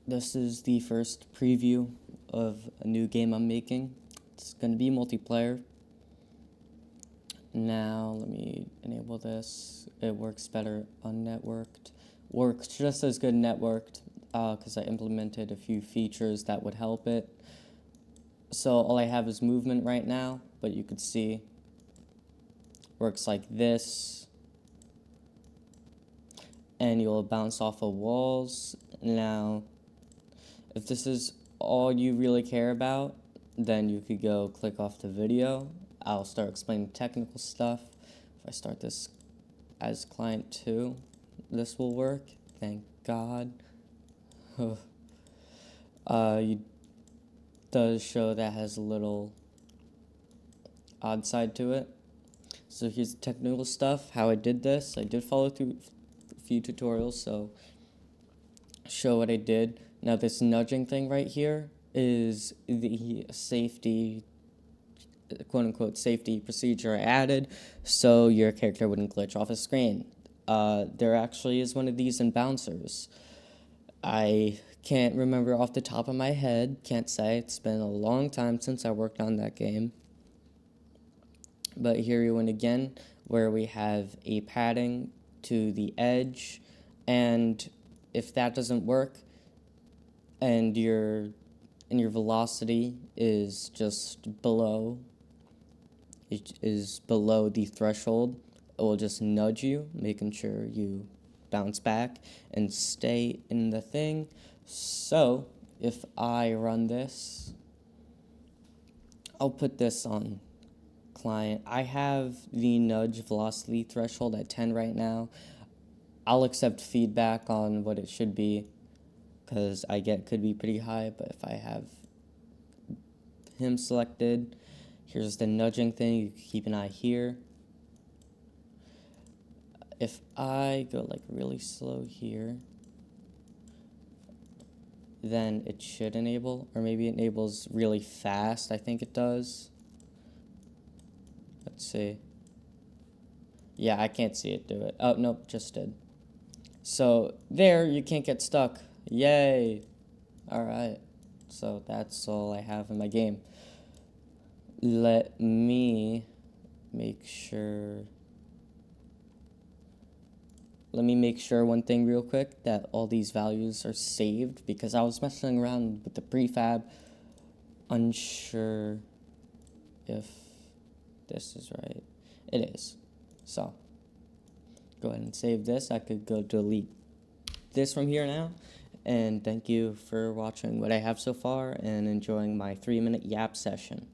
This is the first preview of a new game I'm making. It's going to be multiplayer. Now, let me enable this. It works better unnetworked. Works just as good networked because I implemented a few features that would help it. So all I have is movement right now, but you could see works like this. And you'll bounce off of walls. Now, if this is all you really care about, then you could go click off the video. I'll start explaining technical stuff. If I start this as client 2, this will work. Thank God. You does show that has a little odd side to it. So here's the technical stuff, how I did this. I did follow through a few tutorials, so show what I did. Now this nudging thing right here is the safety, quote-unquote safety procedure I added so your character wouldn't glitch off a screen. There actually is one of these in Bouncers. I can't remember off the top of my head, can't say, it's been a long time since I worked on that game. But here you went again, where we have a padding to the edge, and if that doesn't work, and your velocity is just below, it is below the threshold, it will just nudge you, making sure you bounce back and stay in the thing. So if I run this, I'll put this on client. I have the nudge velocity threshold at 10 right now. I'll accept feedback on what it should be because I get could be pretty high, but if I have him selected, here's the nudging thing. You can keep an eye here. If I go like really slow here, then it should enable, or maybe it enables really fast. I think it does. Let's see. Yeah, I can't see it do it. Oh, nope, just did. So there, you can't get stuck. Yay. All right. So that's all I have in my game. Let me make sure one thing real quick, that all these values are saved, because I was messing around with the prefab, unsure if this is right. It is. So go ahead and save this. I could go delete this from here now. And thank you for watching what I have so far and enjoying my 3-minute yap session.